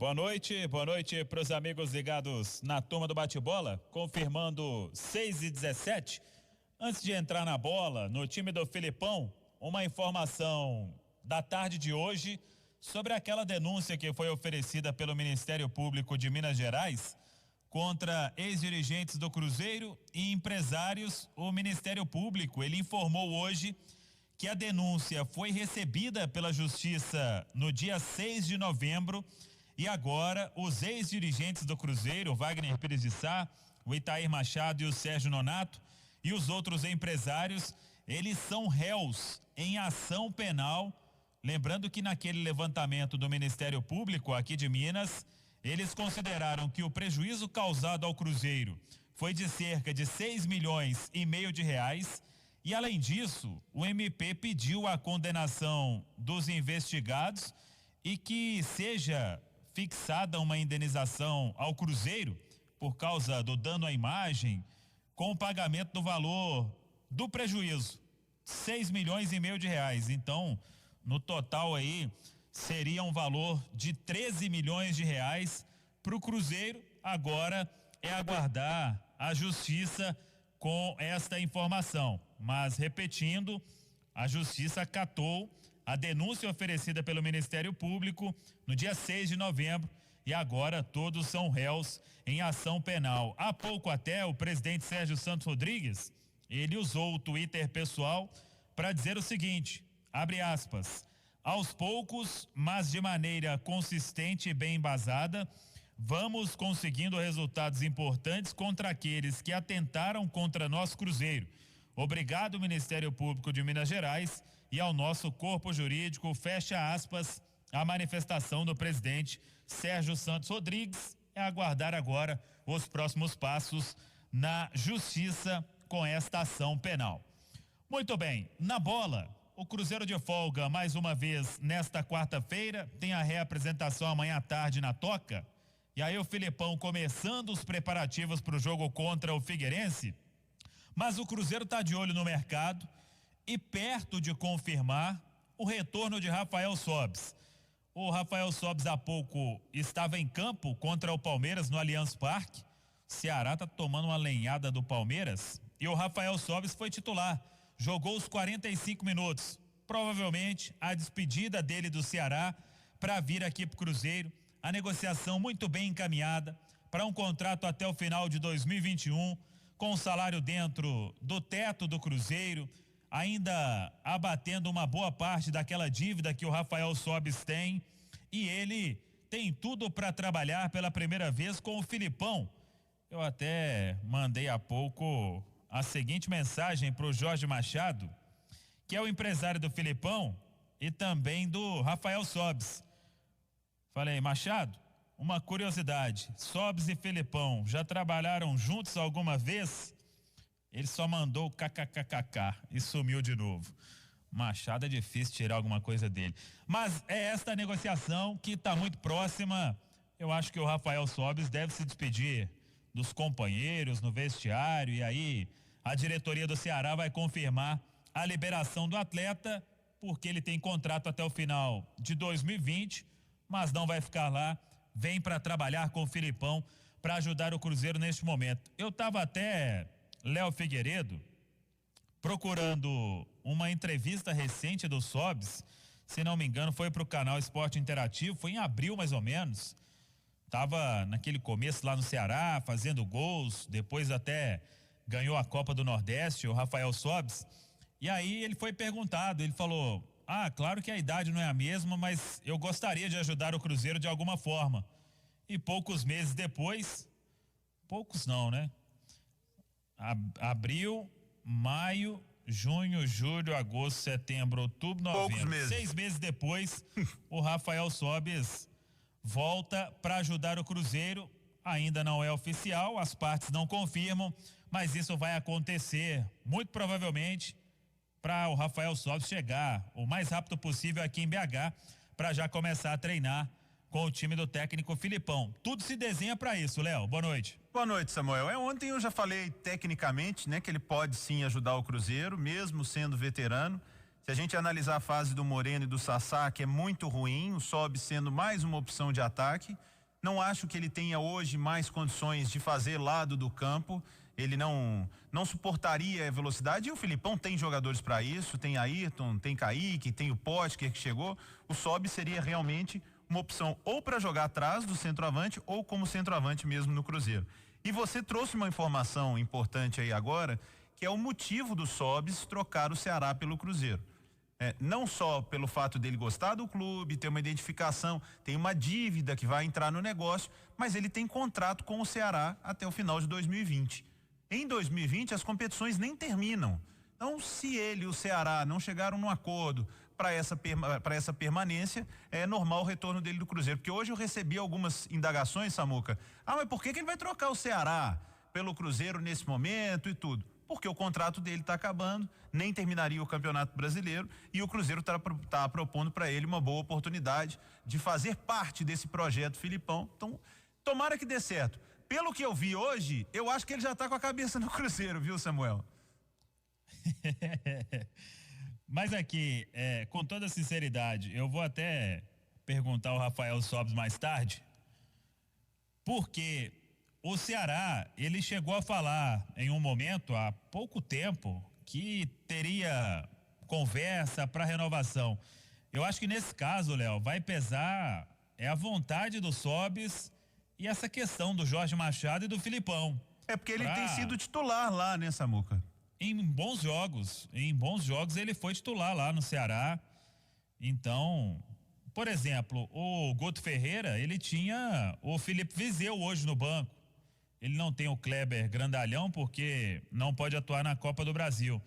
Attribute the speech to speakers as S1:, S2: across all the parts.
S1: Boa noite para os amigos ligados na turma do bate-bola, confirmando 6:17. Antes de entrar na bola, no time do Filipão, uma informação da tarde de hoje sobre aquela denúncia que foi oferecida pelo Ministério Público de Minas Gerais contra ex-dirigentes do Cruzeiro e empresários. O Ministério Público, ele informou hoje que a denúncia foi recebida pela Justiça no dia 6 de novembro e agora os ex-dirigentes do Cruzeiro, Wagner Pires de Sá, o Itair Machado e o Sérgio Nonato e os outros empresários, eles são réus em ação penal. Lembrando que naquele levantamento do Ministério Público aqui de Minas, eles consideraram que o prejuízo causado ao Cruzeiro foi de cerca de 6,5 milhões de reais. E além disso, o MP pediu a condenação dos investigados e que seja fixada uma indenização ao Cruzeiro por causa do dano à imagem, com o pagamento do valor do prejuízo, 6,5 milhões de reais. Então, no total aí, seria um valor de 13 milhões de reais para o Cruzeiro. Agora é aguardar a justiça com esta informação. Mas, repetindo, a justiça acatou a denúncia oferecida pelo Ministério Público no dia 6 de novembro e agora todos são réus em ação penal. Há pouco até o presidente Sérgio Santos Rodrigues, ele usou o Twitter pessoal para dizer o seguinte, abre aspas, aos poucos, mas de maneira consistente e bem embasada, vamos conseguindo resultados importantes contra aqueles que atentaram contra nosso Cruzeiro. Obrigado, Ministério Público de Minas Gerais e ao nosso corpo jurídico, fecha aspas, a manifestação do presidente Sérgio Santos Rodrigues. É aguardar agora os próximos passos na justiça com esta ação penal. Muito bem, na bola, o Cruzeiro de folga mais uma vez nesta quarta-feira, tem a reapresentação amanhã à tarde na Toca, e aí o Filipão começando os preparativos para o jogo contra o Figueirense. Mas o Cruzeiro está de olho no mercado e perto de confirmar o retorno de Rafael Sobis. O Rafael Sobis há pouco estava em campo contra o Palmeiras no Allianz Parque. O Ceará está tomando uma lenhada do Palmeiras e o Rafael Sobis foi titular. Jogou os 45 minutos. Provavelmente a despedida dele do Ceará para vir aqui para o Cruzeiro. A negociação muito bem encaminhada para um contrato até o final de 2021. Com o salário dentro do teto do Cruzeiro, ainda abatendo uma boa parte daquela dívida que o Rafael Sobis tem, e ele tem tudo para trabalhar pela primeira vez com o Filipão. Eu até mandei há pouco a seguinte mensagem para o Jorge Machado, que é o empresário do Filipão e também do Rafael Sobis. Falei, Machado, uma curiosidade, Sobis e Filipão já trabalharam juntos alguma vez? Ele só mandou kkkk e sumiu de novo. Machado é difícil tirar alguma coisa dele. Mas é esta negociação que está muito próxima. Eu acho que o Rafael Sobis deve se despedir dos companheiros no vestiário e aí a diretoria do Ceará vai confirmar a liberação do atleta, porque ele tem contrato até o final de 2020, mas não vai ficar lá. Vem para trabalhar com o Filipão para ajudar o Cruzeiro neste momento. Eu estava até, Léo Figueiredo, procurando uma entrevista recente do Sobis, se não me engano foi para o canal Esporte Interativo, foi em abril mais ou menos, estava naquele começo lá no Ceará, fazendo gols, depois até ganhou a Copa do Nordeste, o Rafael Sobis, e aí ele foi perguntado, ele falou, claro que a idade não é a mesma, mas eu gostaria de ajudar o Cruzeiro de alguma forma. E poucos meses depois, poucos não, né? Abril, maio, junho, julho, agosto, setembro, outubro, novembro. 6 meses depois, o Rafael Sobis volta para ajudar o Cruzeiro. Ainda não é oficial, as partes não confirmam, mas isso vai acontecer muito provavelmente para o Rafael Sobis chegar o mais rápido possível aqui em BH para já começar a treinar com o time do técnico Filipão. Tudo se desenha para isso, Léo. Boa noite.
S2: Boa noite, Samuel. Ontem eu já falei tecnicamente, né, que ele pode sim ajudar o Cruzeiro, mesmo sendo veterano. Se a gente analisar a fase do Moreno e do Sassá, que é muito ruim, o Sobis sendo mais uma opção de ataque, Não acho que ele tenha hoje mais condições de fazer lado do campo. Ele não suportaria a velocidade, e o Filipão tem jogadores para isso, tem Ayrton, tem Kaique, tem o Potker que chegou. O Sobis seria realmente uma opção ou para jogar atrás do centroavante ou como centroavante mesmo no Cruzeiro. E você trouxe uma informação importante aí agora, que é o motivo do Sobis trocar o Ceará pelo Cruzeiro. Não só pelo fato dele gostar do clube, ter uma identificação, tem uma dívida que vai entrar no negócio, mas ele tem contrato com o Ceará até o final de 2020. Em 2020 as competições nem terminam. Então, se ele e o Ceará não chegaram num acordo para essa permanência, é normal o retorno dele do Cruzeiro. Porque hoje eu recebi algumas indagações, Samuca. Mas por que ele vai trocar o Ceará pelo Cruzeiro nesse momento e tudo? Porque o contrato dele está acabando, nem terminaria o Campeonato Brasileiro, e o Cruzeiro tá propondo para ele uma boa oportunidade de fazer parte desse projeto Filipão. Então, tomara que dê certo. Pelo que eu vi hoje, eu acho que ele já está com a cabeça no Cruzeiro, viu, Samuel?
S1: Mas aqui, com toda sinceridade, eu vou até perguntar ao Rafael Sobis mais tarde, porque o Ceará, ele chegou a falar em um momento, há pouco tempo, que teria conversa para renovação. Eu acho que nesse caso, Léo, vai pesar a vontade do Sobis e essa questão do Jorge Machado e do Filipão.
S2: Porque ele tem sido titular lá, né, Samuca?
S1: Em bons jogos ele foi titular lá no Ceará. Então, por exemplo, o Guto Ferreira, ele tinha o Felipe Viseu hoje no banco. Ele não tem o Kleber grandalhão porque não pode atuar na Copa do Brasil.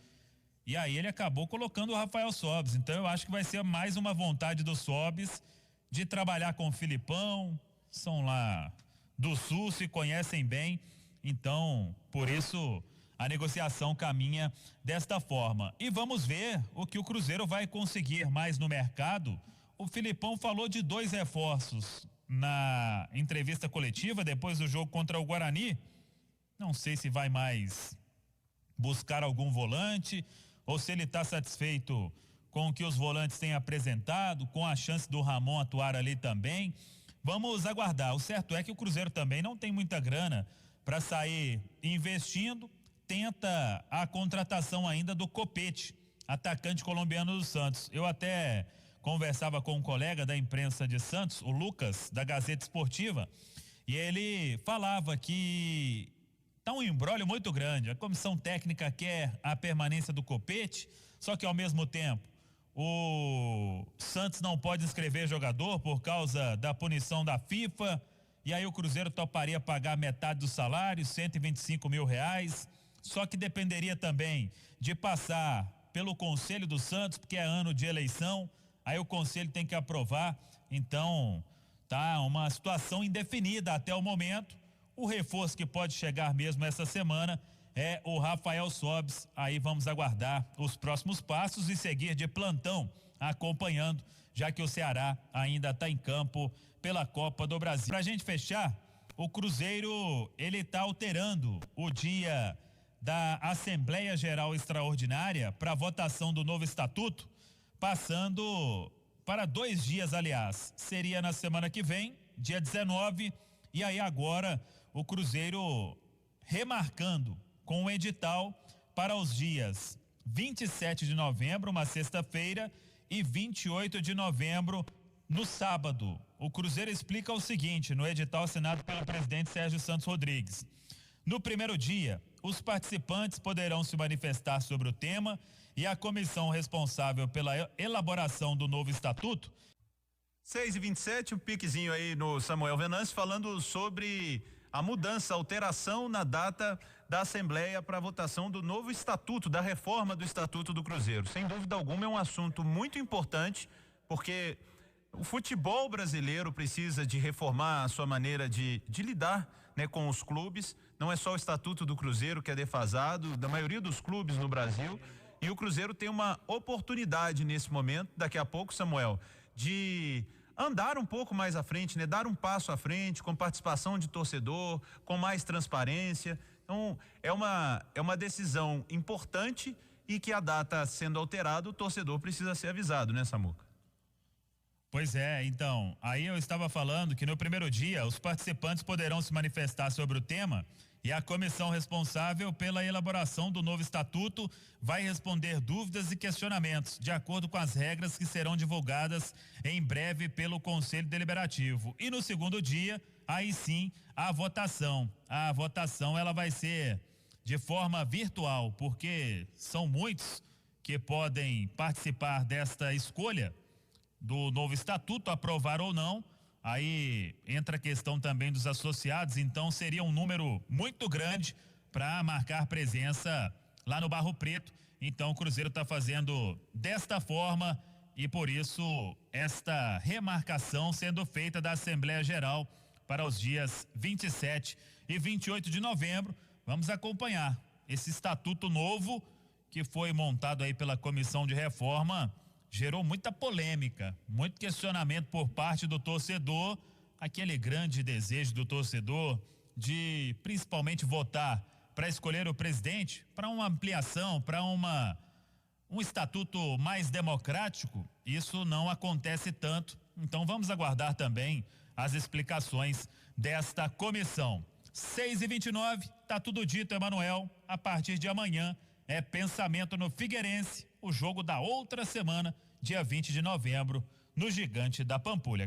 S1: E aí ele acabou colocando o Rafael Sobis. Então eu acho que vai ser mais uma vontade do Sobis de trabalhar com o Filipão. São lá do Sul, se conhecem bem. Então, por isso a negociação caminha desta forma. E vamos ver o que o Cruzeiro vai conseguir mais no mercado. O Filipão falou de 2 reforços na entrevista coletiva depois do jogo contra o Guarani. Não sei se vai mais buscar algum volante ou se ele está satisfeito com o que os volantes têm apresentado, com a chance do Ramon atuar ali também. Vamos aguardar. O certo é que o Cruzeiro também não tem muita grana para sair investindo. Tenta a contratação ainda do Copete, atacante colombiano do Santos. Eu até conversava com um colega da imprensa de Santos, o Lucas, da Gazeta Esportiva, e ele falava que tá um imbróglio muito grande. A comissão técnica quer a permanência do Copete, só que ao mesmo tempo o Santos não pode inscrever jogador por causa da punição da FIFA, e aí o Cruzeiro toparia pagar metade do salário, R$125 mil, só que dependeria também de passar pelo Conselho do Santos, porque é ano de eleição. Aí o conselho tem que aprovar. Então tá uma situação indefinida até o momento. O reforço que pode chegar mesmo essa semana é o Rafael Sobis. Aí vamos aguardar os próximos passos e seguir de plantão acompanhando, já que o Ceará ainda está em campo pela Copa do Brasil. Pra gente fechar, o Cruzeiro, ele tá alterando o dia da Assembleia Geral Extraordinária para votação do novo estatuto, passando para 2 dias, aliás. Seria na semana que vem, dia 19, e aí agora o Cruzeiro remarcando com o edital para os dias 27 de novembro, uma sexta-feira, e 28 de novembro, no sábado. O Cruzeiro explica o seguinte no edital assinado pelo presidente Sérgio Santos Rodrigues. No primeiro dia, os participantes poderão se manifestar sobre o tema e a comissão responsável pela elaboração do novo estatuto.
S2: 6h27, um piquezinho aí no Samuel Venâncio falando sobre a mudança, a alteração na data da Assembleia para a votação do novo estatuto, da reforma do Estatuto do Cruzeiro. Sem dúvida alguma é um assunto muito importante, porque o futebol brasileiro precisa de reformar a sua maneira de lidar, né, com os clubes. Não é só o Estatuto do Cruzeiro que é defasado, da maioria dos clubes no Brasil. E o Cruzeiro tem uma oportunidade nesse momento, daqui a pouco, Samuel, de andar um pouco mais à frente, né? Dar um passo à frente, com participação de torcedor, com mais transparência. Então, é uma decisão importante e que a data sendo alterada, o torcedor precisa ser avisado, né, Samuca?
S1: Pois é, então, aí eu estava falando que no primeiro dia os participantes poderão se manifestar sobre o tema e a comissão responsável pela elaboração do novo estatuto vai responder dúvidas e questionamentos, de acordo com as regras que serão divulgadas em breve pelo Conselho Deliberativo. E no segundo dia, aí sim, a votação. A votação ela vai ser de forma virtual, porque são muitos que podem participar desta escolha do novo estatuto, aprovar ou não. Aí entra a questão também dos associados, então seria um número muito grande para marcar presença lá no Barro Preto. Então o Cruzeiro está fazendo desta forma e por isso esta remarcação sendo feita da Assembleia Geral para os dias 27 e 28 de novembro. Vamos acompanhar esse estatuto novo que foi montado aí pela Comissão de Reforma. Gerou muita polêmica, muito questionamento por parte do torcedor, aquele grande desejo do torcedor de principalmente votar para escolher o presidente, para uma ampliação, para um estatuto mais democrático. Isso não acontece tanto. Então vamos aguardar também as explicações desta comissão. 6h29, tá tudo dito, Emanuel. A partir de amanhã é pensamento no Figueirense, o jogo da outra semana, dia 20 de novembro, no Gigante da Pampulha.